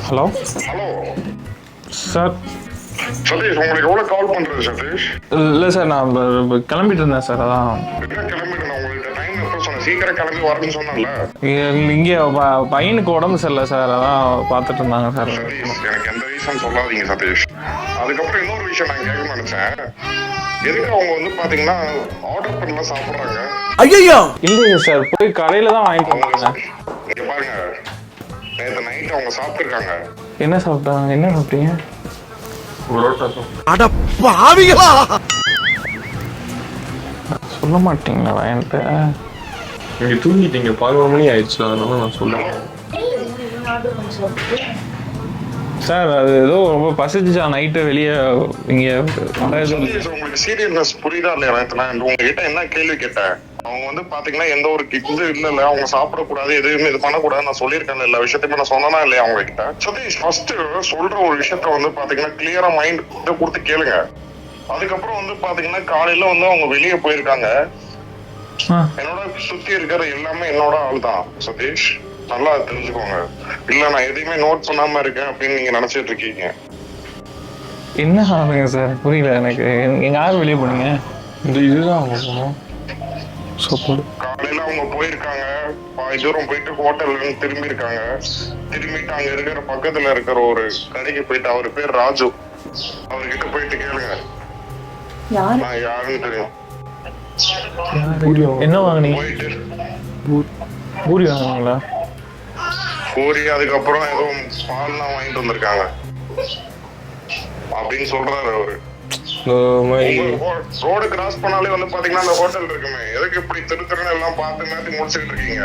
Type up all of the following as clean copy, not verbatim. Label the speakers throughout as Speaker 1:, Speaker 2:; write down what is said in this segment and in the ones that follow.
Speaker 1: Hello
Speaker 2: hello
Speaker 1: sir.
Speaker 2: Satish, உங்களுக்கு எவ்வளோ கால் பண்ணுறது சதீஷ்?
Speaker 1: இல்லை சார், நான் கிளம்பிட்டு இருந்தேன் சார். அதான்
Speaker 2: என்ன கிளம்பிட்டு நான் உங்கள்கிட்ட டைம் எப்போ சொன்னேன்? சீக்கிரம் கிளம்பி வரணும்னு சொன்னேன்ல.
Speaker 1: இங்கே பையனுக்கு உடம்பு சரியில்லை சார், அதான் பார்த்துட்டு இருந்தாங்க சார்.
Speaker 2: சதீஷ், எனக்கு எந்த ரீசன் சொல்லாதீங்க சதீஷ். அதுக்கப்புறம் இன்னொரு விஷயம் நான் கேட்கணும்னு நினச்சேன். எதுக்கு அவங்க வந்து பார்த்தீங்கன்னா ஆர்டர் பண்ணலாம் சாப்பிட்றாங்க?
Speaker 3: ஐயோ
Speaker 1: இல்லைங்க சார், போய் கடையில் தான் வாங்கிட்டு வந்தாங்க.
Speaker 2: இங்கே பாருங்க, நேற்று நைட்டு அவங்க சாப்பிட்ருக்காங்க.
Speaker 1: என்ன சாப்பிட்டாங்க? என்ன சாப்பிட்டீங்க?
Speaker 3: அட பாவிகளா!
Speaker 1: சொல்ல மாட்டீங்களா என்கிட்ட?
Speaker 4: நீங்க தூங்கிட்டீங்க, 11 மணி ஆயிடுச்சு, அதனால நான் சொல்லுவேன்.
Speaker 1: சார் அது ஏதோ ரொம்ப பசிச்சா நைட்டு வெளியே இங்கே.
Speaker 2: உங்களுக்கு சீரியஸ்னஸ் புரியுதா இல்லையா? நான் உங்ககிட்ட என்ன கேள்வி கேட்டேன்? அவங்க வந்து பாத்தீங்கன்னா எந்த ஒரு இது இல்ல, அவங்க சாப்பிடக்கூடாது, எதுவுமே இது பண்ணக்கூடாது நான் சொல்லியிருக்கேன். எல்லா விஷயத்தையுமே நான் சொன்னா இல்லையா அவங்க கிட்ட? சதீஷ், ஃபர்ஸ்ட் சொல்ற ஒரு விஷயத்த வந்து பாத்தீங்கன்னா கிளியரா மைண்ட் கொடுத்து கேளுங்க. அதுக்கப்புறம் வந்து பாத்தீங்கன்னா காலையில வந்து அவங்க வெளியே போயிருக்காங்க. என்னோட சுத்தி இருக்கிற எல்லாமே என்னோட ஆள் தான் சதீஷ், நல்லா தெரிஞ்சுக்கோங்க. இல்ல நான் எதையுமே நோட் பண்ணாம இருக்கேன் அப்படின்னு நீங்க நினைச்சிட்டு இருக்கீங்க.
Speaker 1: என்ன ஆகுங்க சார்? புரியல எனக்கு. எங்க யார் வெளியே போனீங்க?
Speaker 4: இந்த இதுதான் அவங்க போனோம்.
Speaker 2: காலையில அவங்க போயிருக்காங்க, பாதி தூரம் போயிட்டு ஹோட்டல்ல திரும்பி இருக்காங்க. திரும்பிட்டு அங்க இருக்கிற பக்கத்துல இருக்கிற ஒரு கடைக்கு போயிட்டு, அவர் பேர் ராஜு, அவர்கிட்ட போயிட்டு கேளுங்க நான் யாருன்னு தெரியும்.
Speaker 1: என்ன வாங்கினீங்க?
Speaker 2: போயிட்டு
Speaker 1: பூரி வாங்கினீங்களா?
Speaker 2: பூரி, அதுக்கப்புறம் ஏதோ பால்லாம் வாங்கிட்டு வந்திருக்காங்க அப்படின்னு சொல்றாரு அவரு. ரோடு கிராஸ் பண்ணாலே வந்து பாத்தீங்கன்னா அந்த ஹோட்டல் இருக்குமே, எதுக்கு இப்படி திருத்தரன்னு எல்லாம் பார்த்து நேரத்துக்கு முடிச்சுக்கிட்டு இருக்கீங்க?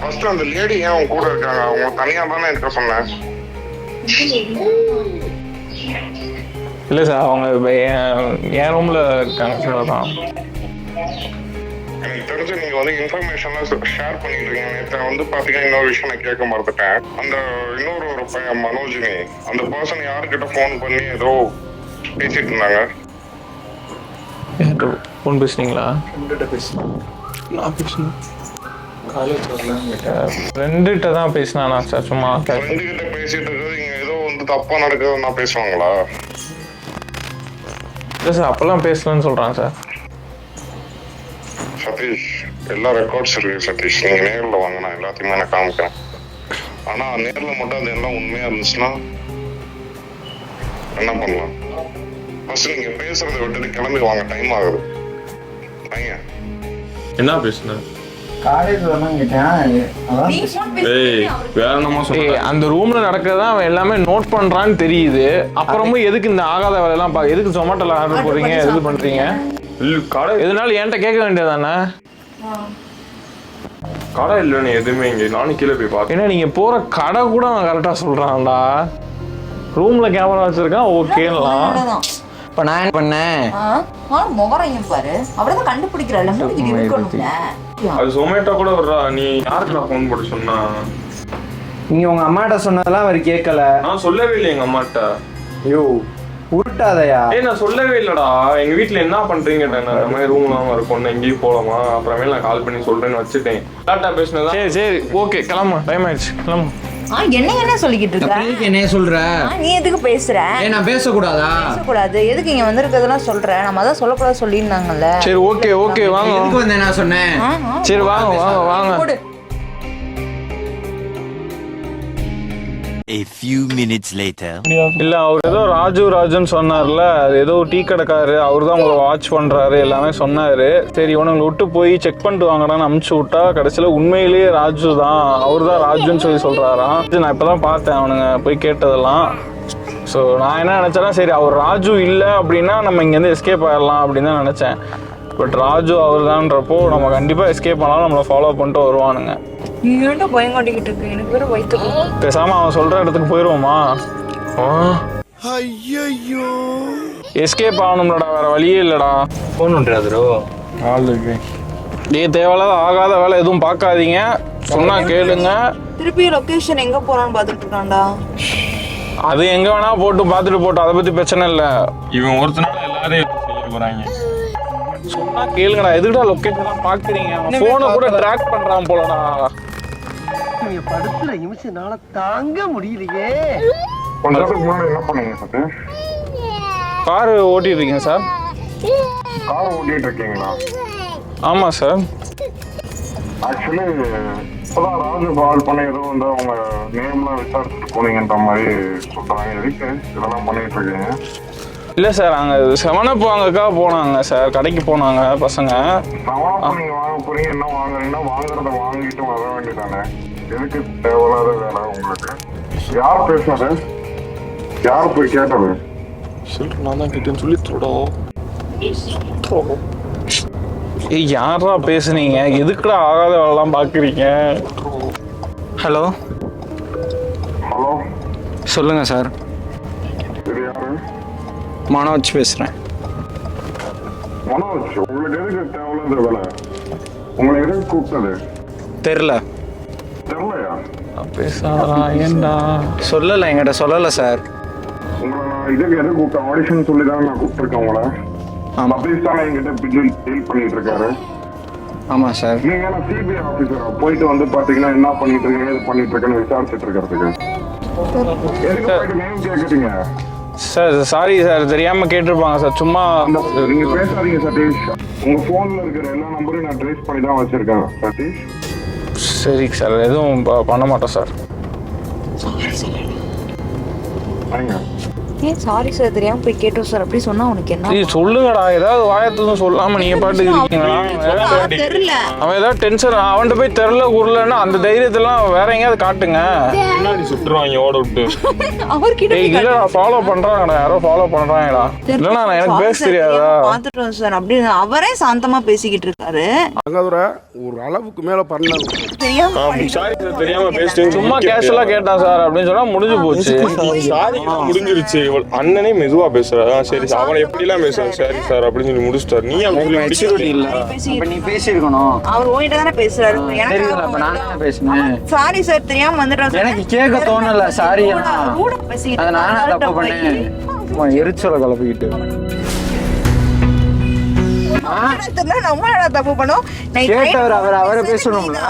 Speaker 2: ஃபர்ஸ்ட் அந்த லேடி ஏன் அவங்க கூட இருக்காங்க? அவங்க தனியா தானே இருக்க சொன்னேன்.
Speaker 1: இல்லை சார், அவங்க என் ரூம்ல இருக்காங்க சார். அதான்
Speaker 2: எனக்கு தெரிஞ்சு நீங்க வந்து இன்ஃபர்மேஷன்லாம் ஷேர் பண்ணிட்டு இருக்கீங்க. நேற்று வந்து பாத்தீங்கன்னா இன்னொரு விஷயம் நான் கேட்க மறந்துட்டேன். அந்த இன்னொரு ஒரு பையன் மனோஜினி, அந்த பர்சன் யாருக்கிட்ட ஃபோன் பண்ணி ஏதோ பேசிட்டு இருந்தாங்க.
Speaker 1: ஃபோன் பேசுனீங்களா?
Speaker 4: நான் பேசுனேன்
Speaker 1: ஃப்ரெண்டுகிட்ட தான் பேசினானா சார்? சும்மா
Speaker 2: ஃப்ரெண்டு கிட்ட பேசிட்டு இருக்கிறது இங்க ஏதோ வந்து தப்பா நடக்குதுன்னா பேசுவாங்களா?
Speaker 1: இல்லை சார், அப்பெல்லாம் பேசலன்னு சொல்கிறான் சார்.
Speaker 2: சதீஷ், எல்லா ரெக்கார்ட்ஸ் இருக்கு சதீஷ், நீங்க நேரில் வாங்க, நான் எல்லாத்தையுமே நான் காமிக்கிறேன். ஆனா நேரில் மட்டும் அது எல்லாம் உண்மையா இருந்துச்சுன்னா என்ன பண்ணலாம்? ஃபர்ஸ்ட் நீங்க பேசுறதை விட்டுட்டு கிளம்பி வாங்க, டைம் ஆகுது. வாங்க.
Speaker 4: என்ன பேசுன?
Speaker 1: அந்த ரூம்ல நடக்கிறதா அவன் எல்லாமே நோட் பண்றான்னு தெரியுது. அப்புறமும் எதுக்கு இந்த ஆகாத வேலையெல்லாம் எதுக்கு ஜொமேட்டோல ஆர்டர் போடுறீங்க, எது பண்றீங்க? எதனால என்கிட்ட கேட்க வேண்டியதானே?
Speaker 4: கடை இல்லைன்னு எதுவுமே இங்கே, நானும் கீழே போய் பார்த்தேன்.
Speaker 1: ஏன்னா நீங்க போற கடை கூட அவன் கரெக்டா சொல்றான்டா. ரூம்ல கேமரா வச்சிருக்கான், ஓகேலாம்.
Speaker 3: இப்ப நான் என்ன பண்ணேன்?
Speaker 5: முகரையும் பாரு, அப்படிதான் கண்டுபிடிக்கிறேன்.
Speaker 4: அது ஜொமேட்டோ கூட வர்றா. நீ யாருக்கு நான் ஃபோன் போட்டு சொன்னா?
Speaker 3: நீங்க உங்க அம்மாட்ட சொன்னதெல்லாம் அவர் கேட்கல.
Speaker 4: நான் சொல்லவே இல்லை எங்க அம்மாட்ட.
Speaker 3: ஐயோ உருட்டாதையா?
Speaker 4: நான் சொல்லவே இல்லடா. எங்க வீட்டுல என்ன பண்றீங்க, இந்த மாதிரி ரூம்லாம் இருக்கும், எங்கேயும் போலாமா, அப்புறமே நான் கால் பண்ணி சொல்றேன்னு வச்சுட்டேன். டாட்டா பேசினதா?
Speaker 1: சரி சரி, ஓகே, கிளம்பு, டைம் ஆயிடுச்சு, கிளம்பு.
Speaker 5: என்ன சொல்லிக்கிட்டு இருக்க?
Speaker 3: என்ன சொல்ற?
Speaker 5: நீ எதுக்கு பேசுற?
Speaker 3: நான் பேசக்கூடாதா?
Speaker 5: பேசக்கூடாது. எதுக்கு இங்க வந்திருக்கிறதெல்லாம் சொல்ற? நம்ம அதான் சொல்லக்கூடாது சொல்லியிருந்தாங்கல்ல.
Speaker 1: சரி ஓகே ஓகே, வாங்க.
Speaker 3: எதுக்கு வந்து நான் சொன்னேன்?
Speaker 1: சரி வாங்க வாங்க வாங்க.
Speaker 6: A few minutes later.
Speaker 1: இல்ல, அவர் ஏதோ ராஜுன்னு சொன்னார்ல, அது ஏதோ டீ கடைக்காரரு, அவர் தான் உங்களை வாட்ச் பண்றாரு எல்லாமே சொன்னாரு. சரி இவனுங்களை விட்டு போய் செக் பண்ணிட்டு வாங்கடான்னு அமுச்சு விட்டா, கடைசியில உண்மையிலேயே ராஜு தான், அவர் தான் ராஜுன்னு சொல்றாராம். நான் இப்பதான் பார்த்தேன் அவனுங்க போய் கேட்டதெல்லாம். ஸோ நான் என்ன நினைச்சேன்னா, சரி அவர் ராஜு இல்லை அப்படின்னா நம்ம இங்கேருந்து எஸ்கேப் ஆயிடலாம் அப்படின்னு தான் நினைச்சேன். பட் ராஜு அவர் தான்றப்போ நம்ம கண்டிப்பா எஸ்கேப் பண்ணாலும் நம்மளை ஃபாலோ பண்ணிட்டு வருவானுங்க.
Speaker 5: நீ ஏன்டா பயம் காட்டிக்கிட்டு இருக்கு? எனக்கு வேற வயிற்று.
Speaker 1: பேசாம அவன் சொல்ற இடத்துக்கு போயிருவோமா?
Speaker 3: ஐயோ
Speaker 1: எஸ்கேப் ஆகணும்லடா, வேற வழியே இல்லடா.
Speaker 4: ஃபோன் பண்றாரு
Speaker 1: ஆளுக்கு. தேவையில்லாத ஆகாத வேலை எதுவும் பார்க்காதீங்க, சொன்னா கேளுங்க.
Speaker 5: திருப்பி லொகேஷன் எங்க போறான்னு பாத்துட்டு இருக்கான்டா.
Speaker 1: அது எங்க வேணா போட்டு பார்த்துட்டு போட்டோம், அதை பத்தி பிரச்சனை இல்லை.
Speaker 4: இவன் ஒருத்தனால எல்லாரையும் செய்ய போறாங்க.
Speaker 1: சொன்னா கேளுங்கடா, எதுக்குடா லொகேஷன்லாம் பாக்குறீங்க? போனை கூட ட்ராக் பண்றான் போலடா.
Speaker 7: நீங்க படுத்துற நிமிஷம்னால தாங்க முடியலையே.
Speaker 2: கொஞ்ச நேரத்துக்கு முன்னாடி என்ன பண்ணீங்க சார்?
Speaker 1: கார் ஓட்டிட்டு இருக்கீங்க சார்?
Speaker 2: கார் ஓட்டிட்டு இருக்கீங்களா?
Speaker 1: ஆமா சார்.
Speaker 2: ஆக்சுவலி இப்போதான் ராஜு கால் பண்ணி ஏதோ வந்து அவங்க நேம்லாம் விசாரிச்சுட்டு போனீங்கன்ற மாதிரி சொல்றாங்க. எதுக்கு இதெல்லாம் பண்ணிட்டு இருக்கீங்க?
Speaker 1: இல்ல சார், அங்க 7up வாங்கக்கா போனாங்க சார், கடைக்கு போனாங்க பசங்க.
Speaker 2: நீங்க வாங்க போறீங்க, என்ன வாங்குறீங்கன்னா வாங்குறத வாங்கிட்டு வர வேண்டியதானே? எதுக்கு தேவையில்லாத வேலை உங்களுக்கு? யார் பேசுனது? யார் போய் கேட்டது?
Speaker 4: நான் தான் கேட்டேன்னு சொல்லி
Speaker 1: ஏய், யாரா பேசுனீங்க? எதுக்குடா ஆகாத வேலைலாம் பாக்குறீங்க?
Speaker 3: ஹலோ,
Speaker 2: ஹலோ,
Speaker 3: சொல்லுங்க சார்.
Speaker 2: இது யாரு?
Speaker 3: மனோஜ் பேசுறேன்.
Speaker 2: மனோஜ், உங்களுக்கு எதுக்கு தேவையில்லாத வேலை? உங்களை எதுக்கு கூப்பிட்டது?
Speaker 3: தெரில.
Speaker 2: தெரியலையா?
Speaker 1: பேசாதா? ஏண்டா
Speaker 3: சொல்லலை, என்கிட்ட சொல்லலை சார்.
Speaker 2: உங்களை நான் இதுக்கு எதுக்கு கூப்பிட்டேன்? ஆடிஷன் சொல்லி தானே நான் கூப்பிட்டுருக்கேன் உங்களை.
Speaker 3: ஆமாம்.
Speaker 2: சதீஷ் தானே என்கிட்ட டீல் பண்ணிட்டு இருக்காரு.
Speaker 3: ஆமாம் சார்.
Speaker 2: நீங்க என்ன சிபிஐ ஆபீசரா? போயிட்டு வந்து பாத்தீங்கன்னா என்ன பண்ணிட்டு இருக்கீங்க, ஏது பண்ணிட்டு இருக்கேன்னு விசாரிச்சுட்டு இருக்கிறதுக்கு எதுக்கு போயிட்டு நேம் கேக்குறீங்க?
Speaker 1: சார், சாரி சார், தெரியாம கேட்டிருப்பாங்க சார், சும்மா.
Speaker 2: நீங்க பேசாதீங்க சதீஷ். உங்க போன்ல இருக்கிற எல்லா நம்பரையும் நான் ட்ரேஸ் பண்ணி தான் வச்சிருக்கேன் சதீஷ்.
Speaker 1: சரி சார், எதுவும் பண்ண மாட்டோம் சார்.
Speaker 2: வாங்க.
Speaker 5: ஏன் சாரி சார், தெரியாம போய் கேட்டோம் சார், அப்படி சொன்னா உனக்கு என்ன?
Speaker 1: ஏய், சொல்லுங்கடா, ஏதாவது வாயத்துக்கும் சொல்லாம நீங்க பாட்டுக்கு இருக்கீங்களா?
Speaker 5: தெரியல.
Speaker 1: அவன் ஏதாவது டென்ஷன், அவன்கிட்ட போய் தெரில கூறலன்னா அந்த தைரியத்தெல்லாம் வேற எங்கேயாவது காட்டுங்க.
Speaker 4: முன்னாடி சுட்டுருவாங்க ஓட விட்டு.
Speaker 5: அவர்கிட்ட
Speaker 1: ஏய், இல்லடா, ஃபாலோ பண்றாங்கடா, யாரோ ஃபாலோ பண்றாங்கடா. இல்லனா எனக்கு பேச தெரியாதா?
Speaker 5: பாத்துட்டோம் சார், அப்படி அவரே சாந்தமா பேசிக்கிட்டு இருக்காரு.
Speaker 7: ஒரு அளவுக்கு மேல பண்ணாங்க.
Speaker 5: தெரியாம
Speaker 4: சாரி சார், தெரியாம பேசிட்டேன்.
Speaker 1: சும்மா கேஷுவலா கேட்டான் சார் அப்படின்னு சொன்னா முடிஞ்சு போச்சு.
Speaker 4: சாரி முடிஞ்சிருச்சு. அண்ணனே மெதுவா பேசுறா. சரி சார், அவனை எப்படிலாம் பேசுறான், சரி சார் அப்படின்னு சொல்லி முடிச்சிட்டாரு. நீ
Speaker 3: மெச்சூரிட்டி இல்ல. அப்ப நீ பேசியிருக்கணும்.
Speaker 5: அவர் ஓயிட்ட தானே பேசுறாரு.
Speaker 3: தெரியல, அப்ப நான் என்ன பேசினேன்?
Speaker 5: சாரி சார், தெரியாம வந்துட்டோம்.
Speaker 3: எனக்கு கேட்க தோணல. சாரி,
Speaker 5: ரூடா பேசிக்கிட்டு
Speaker 3: அதை நானே தப்பு பண்ணேன். எரிச்சலை கலப்பிக்கிட்டு
Speaker 5: நம்ம தப்பு பண்ணோம்.
Speaker 3: கேட்டவர் அவரை பேசணும்ல.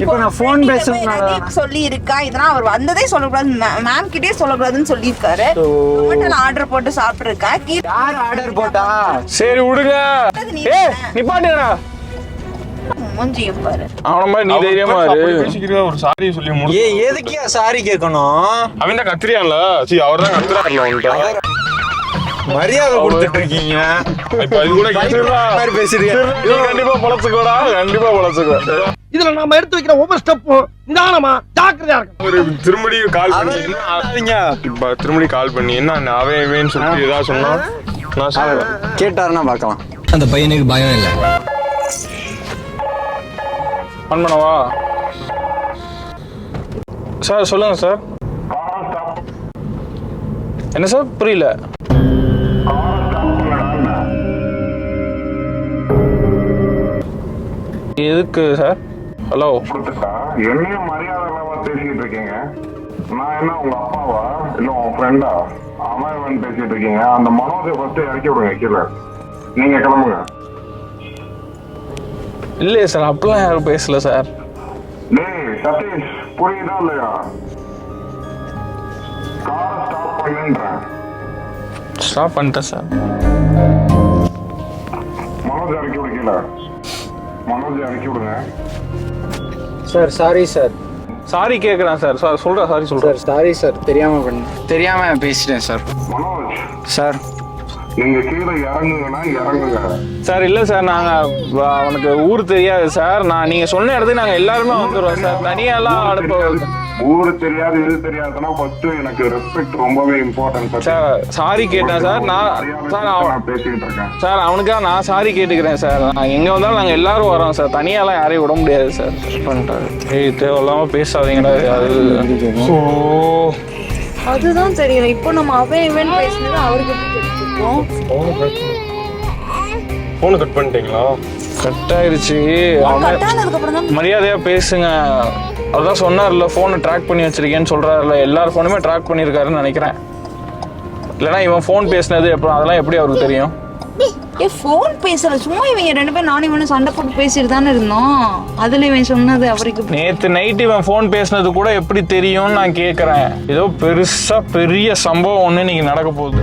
Speaker 3: இப்ப நான் போன் பேசணும்
Speaker 5: சொல்லி இருக்கா, இதெல்லாம் அவர் வந்ததே சொல்லக்கூடாது, மேம் கிட்டே சொல்லக்கூடாதுன்னு சொல்லியிருக்காரு. ஆர்டர் போட்டு சாப்பிட்டு இருக்கா.
Speaker 3: யார் ஆர்டர் போட்டா?
Speaker 1: சரி விடுங்க. ஏய், நிப்பாட்டுங்கடா.
Speaker 5: மூஞ்சியும் பாரு.
Speaker 1: அவன மாதிரி நீ தைரியமா இரு.
Speaker 4: பேசிக்கிறா. ஒரு சாரி சொல்லி முடிச்சு.
Speaker 3: ஏய், எதுக்கு சாரி கேட்கணும்?
Speaker 4: அவன் தான் கத்திரியான்ல. சரி, அவர் தான் கத்துறாருல அவன்கிட்ட.
Speaker 3: மரியாதை கொடுத்துட்டு இருக்கீங்க.
Speaker 4: இப்ப அது கூட
Speaker 3: பேசுறீங்க.
Speaker 1: நீ கண்டிப்பா பொழச்சுக்கோடா, கண்டிப்பா பொழச்சுக்கோ.
Speaker 7: இதுல நாம எடுத்து வைக்கிற ஒவ்வொரு ஸ்டெப்பும் நிதானமா ஜாக்கிரதையா இருக்கும்.
Speaker 4: ஒரு திரும்படி கால் பண்ணி இப்ப திரும்படி கால் பண்ணி என்ன அவன் இவன் சொல்லி ஏதாவது சொன்னா நான் சொல்றேன்.
Speaker 3: கேட்டாருன்னா பார்க்கலாம்.
Speaker 8: அந்த பையனுக்கு பயம் இல்லை.
Speaker 1: ஆன் பண்ணவா? சார் சொல்லுங்க சார். என்ன சார், புரியல. எதுக்கு சார்? ஹலோ,
Speaker 2: என்னையும் மரியாதை இல்லாம பேசிக்கிட்டு இருக்கீங்க. நான் என்ன உங்க அப்பாவா இல்ல உங்க ஃப்ரெண்டா? அவன் பேசிட்டு இருக்கீங்க. அந்த மனோஜை ஃபர்ஸ்ட் இறக்கி விடுங்க கீழே. நீங்க கிளம்புங்க.
Speaker 1: இல்லையே சார், அப்படிலாம் யாரும் பேசல சார்.
Speaker 2: டேய் சதீஷ், புரியுதா இல்லையா? காரை ஸ்டாப் பண்ணுன்றேன்.
Speaker 1: ஸ்டாப் பண்ணிட்டேன் சார்.
Speaker 2: மனோஜ் இறக்கி விடுக்கல. மனோஜ் இறக்கி விடுங்க.
Speaker 3: Sir sorry sir.
Speaker 1: சாரி கேட்குறேன் சார். சார் சொல்கிறேன், சாரி சொல்கிறேன்.
Speaker 3: சாரி சார், தெரியாம பேசிட்டேன் சார்.
Speaker 2: மனோஜ்
Speaker 3: சார்,
Speaker 2: நீங்க கீழே இறங்குங்கன்னா இறங்குங்க.
Speaker 1: சார் இல்லை சார், நாங்கள் அவனுக்கு ஊர் தெரியாது சார். நீங்கள் சொன்ன இடத்துக்கு நாங்கள் எல்லாருமே வந்துடுவோம் சார். தனியாலாம் அனுப்ப
Speaker 2: ஊரு தெரியாது, இது தெரியாதுன்னா ஃபர்ஸ்ட் எனக்கு ரெஸ்பெக்ட் ரொம்பவே இம்பார்ட்டன்ட்
Speaker 1: சார். சாரி கேட்டேன் சார்.
Speaker 2: நான் பேசிக்கிட்டு இருக்கேன்
Speaker 1: சார், அவனுக்காக நான் சாரி கேட்டுக்கிறேன் சார். நான் எங்கே வந்தாலும் நாங்கள் எல்லாரும் வரோம் சார். தனியாலாம் யாரையும் விட முடியாது சார். பண்ணிட்டாரு. ஏய், தேவையில்லாமல் பேசாதீங்கடா.
Speaker 5: அதுதான் தெரியல. இப்போ நம்ம அவன் இவன் பேசினது அவருக்கு எப்படி தெரிஞ்சுப்போம்?
Speaker 4: போன் கட் பண்ணிட்டீங்களா?
Speaker 1: கட் ஆயிடுச்சு.
Speaker 5: கட்டானதுக்கு அப்புறம் தான்
Speaker 1: மரியாதையா பேசுங்க. அதான் சொன்னார்ல, ஃபோனை ட்ராக் பண்ணி வச்சிருக்கேன்னு சொல்றாருல. எல்லார் ஃபோனுமே ட்ராக் பண்ணியிருக்காருன்னு நினைக்கிறேன். இல்லைன்னா இவன் ஃபோன் பேசினது எப்போ, அதெல்லாம் எப்படி அவருக்கு தெரியும்?
Speaker 5: போன் பேசல, சும்மா இவங்க 2 பேரும் நானும் இவனும் சண்டை போட்டு பேசிட்டு தானே இருந்தோம். அதுல இவன் சொன்னது அவருக்கு
Speaker 1: நேத்து நைட் இவன் ஃபோன் பேசினது கூட எப்படி தெரியும்னு நான் கேக்குறேன். ஏதோ பெருசா பெரிய சம்பவம் ஒண்ணு இன்னைக்கு நடக்க போகுது.